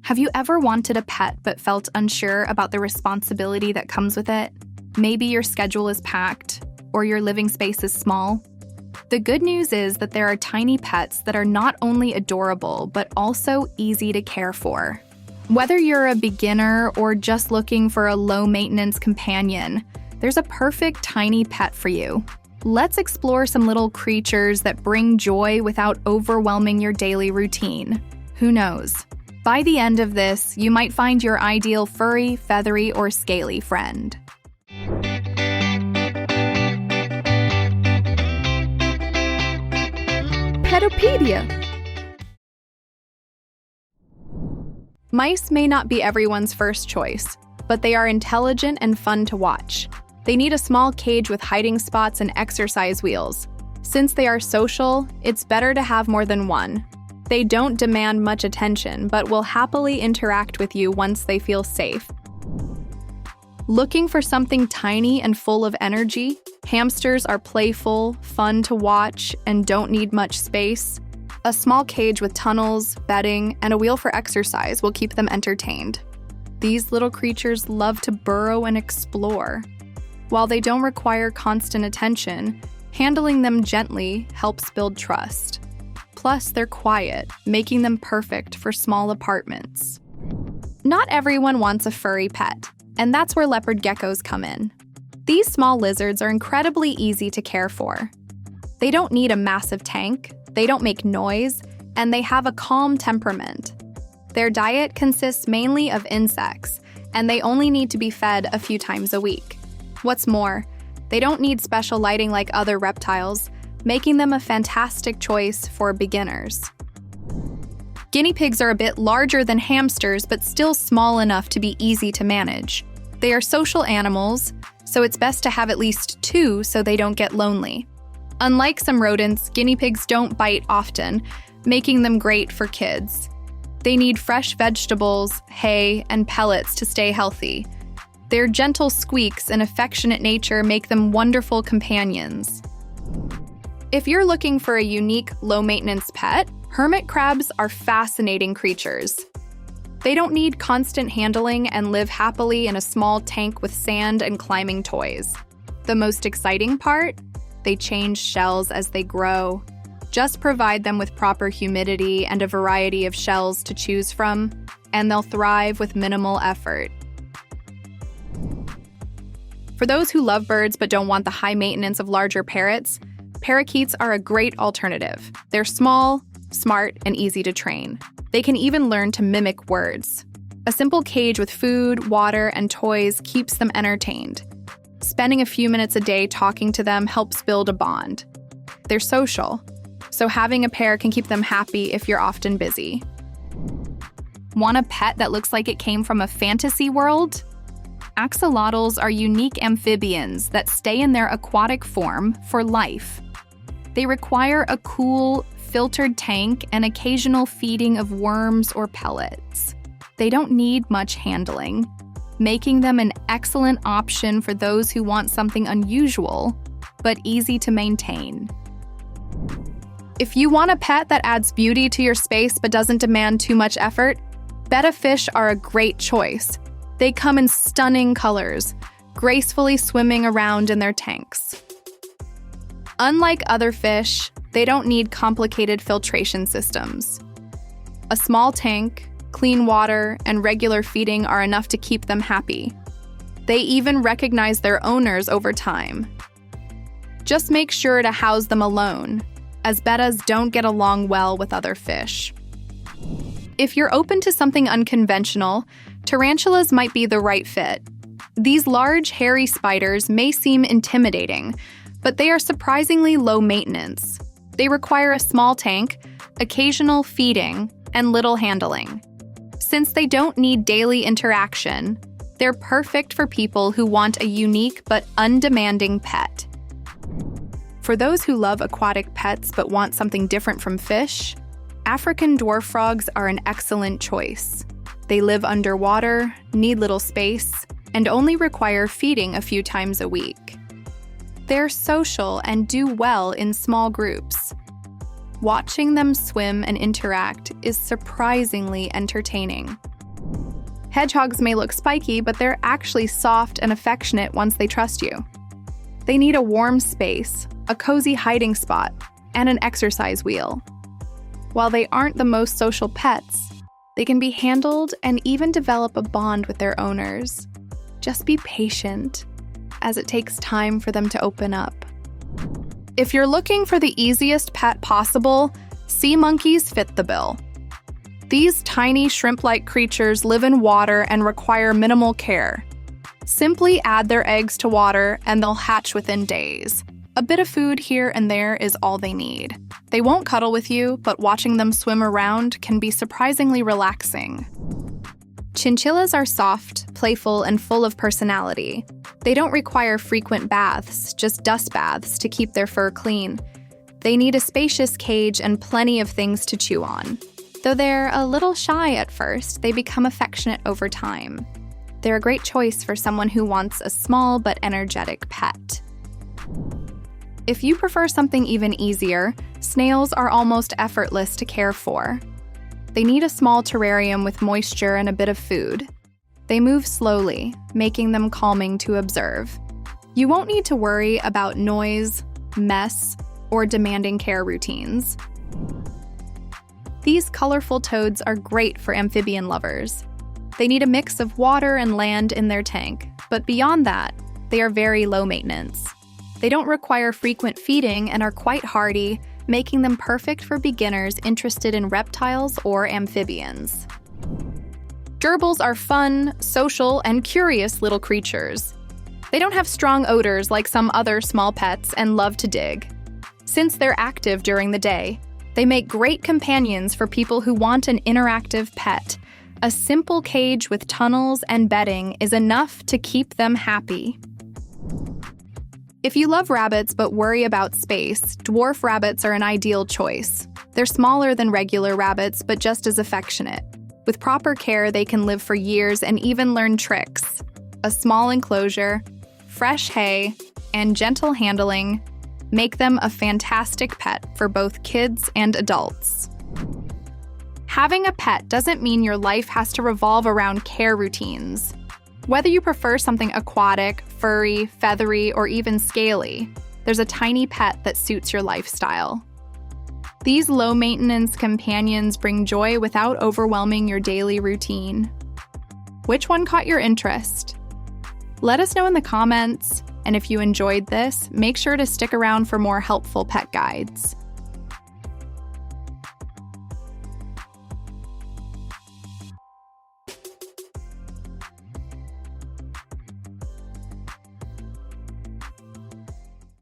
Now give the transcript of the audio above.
Have you ever wanted a pet but felt unsure about the responsibility that comes with it? Maybe your schedule is packed, or your living space is small. The good news is that there are tiny pets that are not only adorable, but also easy to care for. Whether you're a beginner or just looking for a low-maintenance companion, there's a perfect tiny pet for you. Let's explore some little creatures that bring joy without overwhelming your daily routine. Who knows? By the end of this, you might find your ideal furry, feathery, or scaly friend. Petopedia. Mice may not be everyone's first choice, but they are intelligent and fun to watch. They need a small cage with hiding spots and exercise wheels. Since they are social, it's better to have more than one. They don't demand much attention, but will happily interact with you once they feel safe. Looking for something tiny and full of energy? Hamsters are playful, fun to watch, and don't need much space. A small cage with tunnels, bedding, and a wheel for exercise will keep them entertained. These little creatures love to burrow and explore. While they don't require constant attention, handling them gently helps build trust. Plus, they're quiet, making them perfect for small apartments. Not everyone wants a furry pet, and that's where leopard geckos come in. These small lizards are incredibly easy to care for. They don't need a massive tank, they don't make noise, and they have a calm temperament. Their diet consists mainly of insects, and they only need to be fed a few times a week. What's more, they don't need special lighting like other reptiles, making them a fantastic choice for beginners. Guinea pigs are a bit larger than hamsters, but still small enough to be easy to manage. They are social animals, so it's best to have at least two so they don't get lonely. Unlike some rodents, guinea pigs don't bite often, making them great for kids. They need fresh vegetables, hay, and pellets to stay healthy. Their gentle squeaks and affectionate nature make them wonderful companions. If you're looking for a unique, low-maintenance pet, hermit crabs are fascinating creatures. They don't need constant handling and live happily in a small tank with sand and climbing toys. The most exciting part? They change shells as they grow. Just provide them with proper humidity and a variety of shells to choose from, and they'll thrive with minimal effort. For those who love birds but don't want the high maintenance of larger parrots, parakeets are a great alternative. They're small, smart, and easy to train. They can even learn to mimic words. A simple cage with food, water, and toys keeps them entertained. Spending a few minutes a day talking to them helps build a bond. They're social, so having a pair can keep them happy if you're often busy. Want a pet that looks like it came from a fantasy world? Axolotls are unique amphibians that stay in their aquatic form for life. They require a cool, filtered tank and occasional feeding of worms or pellets. They don't need much handling, making them an excellent option for those who want something unusual, but easy to maintain. If you want a pet that adds beauty to your space but doesn't demand too much effort, betta fish are a great choice. They come in stunning colors, gracefully swimming around in their tanks. Unlike other fish, they don't need complicated filtration systems. A small tank, clean water, and regular feeding are enough to keep them happy. They even recognize their owners over time. Just make sure to house them alone, as bettas don't get along well with other fish. If you're open to something unconventional, tarantulas might be the right fit. These large, hairy spiders may seem intimidating, but they are surprisingly low maintenance. They require a small tank, occasional feeding, and little handling. Since they don't need daily interaction, they're perfect for people who want a unique but undemanding pet. For those who love aquatic pets but want something different from fish, African dwarf frogs are an excellent choice. They live underwater, need little space, and only require feeding a few times a week. They're social and do well in small groups. Watching them swim and interact is surprisingly entertaining. Hedgehogs may look spiky, but they're actually soft and affectionate once they trust you. They need a warm space, a cozy hiding spot, and an exercise wheel. While they aren't the most social pets, they can be handled and even develop a bond with their owners. Just be patient, as it takes time for them to open up. If you're looking for the easiest pet possible, sea monkeys fit the bill. These tiny shrimp-like creatures live in water and require minimal care. Simply add their eggs to water and they'll hatch within days. A bit of food here and there is all they need. They won't cuddle with you, but watching them swim around can be surprisingly relaxing. Chinchillas are soft, playful, and full of personality. They don't require frequent baths, just dust baths to keep their fur clean. They need a spacious cage and plenty of things to chew on. Though they're a little shy at first, they become affectionate over time. They're a great choice for someone who wants a small but energetic pet. If you prefer something even easier, snails are almost effortless to care for. They need a small terrarium with moisture and a bit of food. They move slowly, making them calming to observe. You won't need to worry about noise, mess, or demanding care routines. These colorful toads are great for amphibian lovers. They need a mix of water and land in their tank, but beyond that, they are very low maintenance. They don't require frequent feeding and are quite hardy, making them perfect for beginners interested in reptiles or amphibians. Gerbils are fun, social, and curious little creatures. They don't have strong odors like some other small pets and love to dig. Since they're active during the day, they make great companions for people who want an interactive pet. A simple cage with tunnels and bedding is enough to keep them happy. If you love rabbits but worry about space, dwarf rabbits are an ideal choice. They're smaller than regular rabbits, but just as affectionate. With proper care, they can live for years and even learn tricks. A small enclosure, fresh hay, and gentle handling make them a fantastic pet for both kids and adults. Having a pet doesn't mean your life has to revolve around care routines. Whether you prefer something aquatic, furry, feathery, or even scaly, there's a tiny pet that suits your lifestyle. These low-maintenance companions bring joy without overwhelming your daily routine. Which one caught your interest? Let us know in the comments, and if you enjoyed this, make sure to stick around for more helpful pet guides.